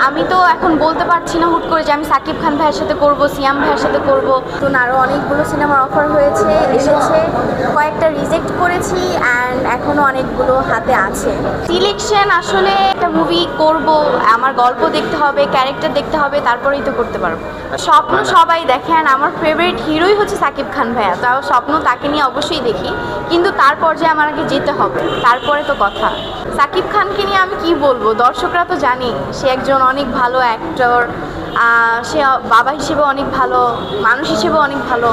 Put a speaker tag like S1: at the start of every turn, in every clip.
S1: আমি তো এখন বলতে পারছি না হুট করে যে আমি সাকিব খান ভাইয়ের সাথে করব, সিয়াম ভাইয়ের সাথে করব। তো আরও অনেকগুলো সিনেমার অফার হয়েছে, এসেছে, কয়েকটা রিজেক্ট করেছি অ্যান্ড এখনও অনেকগুলো হাতে আছে। সিলেকশন আসলে একটা মুভি করব, আমার গল্প দেখতে হবে, ক্যারেক্টার দেখতে হবে, তারপরেই তো করতে পারবো। স্বপ্ন সবাই দেখেন, আমার ফেভারিট হিরোই হচ্ছে সাকিব খান ভাইয়া, তাও স্বপ্ন তাকে নিয়ে অবশ্যই দেখি, কিন্তু তার পর্যায়ে আমার আগে যেতে হবে, তারপরে তো কথা। সাকিব খানকে নিয়ে আমি কি বলবো, দর্শকরা তো জানি সে একজন অনেক ভালো অ্যাক্টর, সে বাবা হিসেবে অনেক ভালো, মানুষ হিসেবে অনেক ভালো,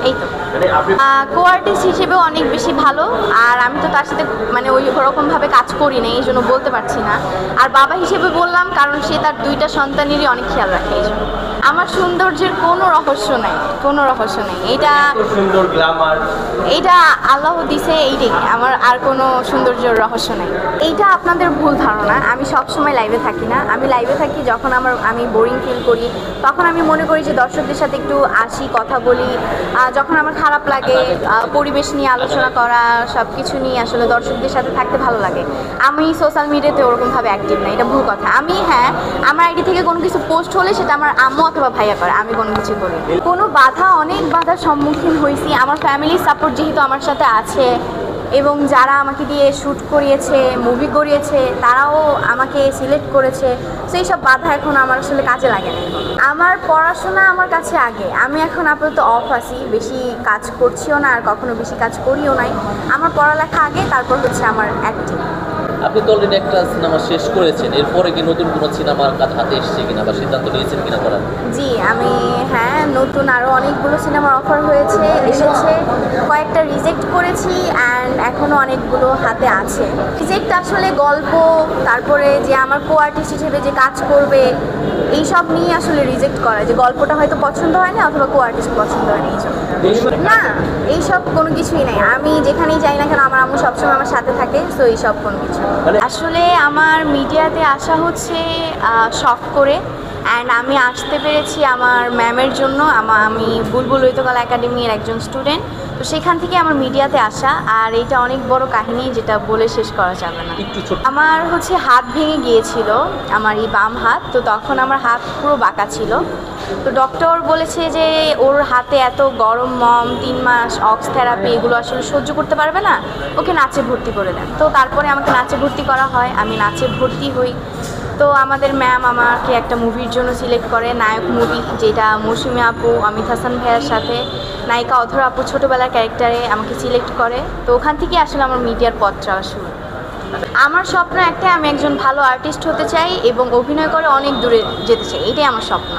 S1: এই তো। কো আর্টিস্ট হিসেবেও অনেক বেশি ভালো, আর আমি তো তার সাথে মানে ওই ওরকমভাবে কাজ করি না, এই জন্য বলতে পারছি না। আর বাবা হিসেবে বললাম কারণ সে তার দুইটা সন্তানেরই অনেক খেয়াল রাখে, এই জন্য। আমার সৌন্দর্যের কোনো রহস্য নাই, কোনো রহস্য নেই, এইটা আল্লাহ দিছে, এইটাই আমার, আর কোনো সৌন্দর্যের রহস্য নাই। এইটা আপনাদের ভুল ধারণা, আমি সবসময় লাইভে থাকি না, আমি লাইভে থাকি যখন আমি বোরিং ফিল করি, তখন আমি মনে করি যে দর্শকদের সাথে একটু আসি, কথা বলি। যখন আমার খারাপ লাগে, পরিবেশ নিয়ে আলোচনা করা, সব কিছু নিয়ে আসলে দর্শকদের সাথে থাকতে ভালো লাগে। আমি সোশ্যাল মিডিয়াতে ওরকমভাবে অ্যাক্টিভ না, এটা ভুল কথা। আমার আইডি থেকে কোনো কিছু পোস্ট হলে সেটা আমার আম্মু অথবা ভাইয়া করে, আমি কোনো কিছু করি। কোনো অনেক বাধার সম্মুখীন হয়েছি, আমার ফ্যামিলির সাপোর্ট যেহেতু আমার সাথে আছে, এবং যারা আমাকে দিয়ে শ্যুট করিয়েছে, মুভি করিয়েছে, তারাও আমাকে সিলেক্ট করেছে, সেই সব বাধা এখন আমার আসলে কাজে লাগে না। আমার পড়াশোনা আমার কাছে আগে, আমি এখন আপাতত অফ আছি, বেশি কাজ করছিও না আর কখনো বেশি কাজ করিও নাই। আমার পড়ালেখা আগে, তারপর হচ্ছে আমার অ্যাক্টিং।
S2: আপনি তো অলরেডি একটা সিনেমা শেষ করেছেন, এরপরে কি নতুন কোনো সিনেমার কাজ হাতে এসেছে কিনা বা সিদ্ধান্ত নিয়েছেন কিনা করার?
S1: জি, নতুন আরও অনেকগুলো সিনেমার অফার হয়েছে, এসেছে, কয়েকটা রিজেক্ট করেছি অ্যান্ড এখনও অনেকগুলো হাতে আছে। রিজেক্ট আসলে গল্প, তারপরে যে আমার কো আর্টিস্ট হিসেবে যে কাজ করবে, এইসব নিয়ে আসলে রিজেক্ট করা, যে গল্পটা হয়তো পছন্দ হয় না অথবা কো আর্টিস্ট পছন্দ হয় না, এইসব না, এইসব কোনো কিছুই নাই। আমি যেখানেই যাই না কেন আমার আম্মু সবসময় আমার সাথে থাকে, তো এইসব কোনো কিছু আসলে আমার মিডিয়াতে আসা হচ্ছে শখ করে, অ্যান্ড আমি আসতে পেরেছি আমার ম্যামের জন্য। আমি বুলবুল ললিতকলা একাডেমির একজন স্টুডেন্ট, তো সেখান থেকে আমার মিডিয়াতে আসা, আর এটা অনেক বড় কাহিনী যেটা বলে শেষ করা যাবে না। আমার হচ্ছে হাত ভেঙে গিয়েছিল, আমার এই বাম হাত, তো তখন আমার হাত পুরো বাঁকা ছিল। তো ডক্টর বলেছে যে ওর হাতে এত গরম মম, 3 মাস অক্স থেরাপি, এগুলো আসলে সহ্য করতে পারবে না, ওকে নাচে ভর্তি করে দেন। তো তারপরে আমাকে নাচে ভর্তি করা হয়, আমি নাচে ভর্তি হই। তো আমাদের ম্যাম আমাকে একটা মুভির জন্য সিলেক্ট করে, নায়ক মুভি, যেটা মৌসুমী আপু অমিত হাসান ভাইয়ার সাথে, নায়িকা অধরা আপু ছোটোবেলার ক্যারেক্টারে আমাকে সিলেক্ট করে। তো ওখান থেকে আসলে আমার মিডিয়ার পথ চলা শুরু। আমার স্বপ্ন একটাই, আমি একজন ভালো আর্টিস্ট হতে চাই এবং অভিনয় করে অনেক দূরে যেতে চাই, এটাই আমার স্বপ্ন।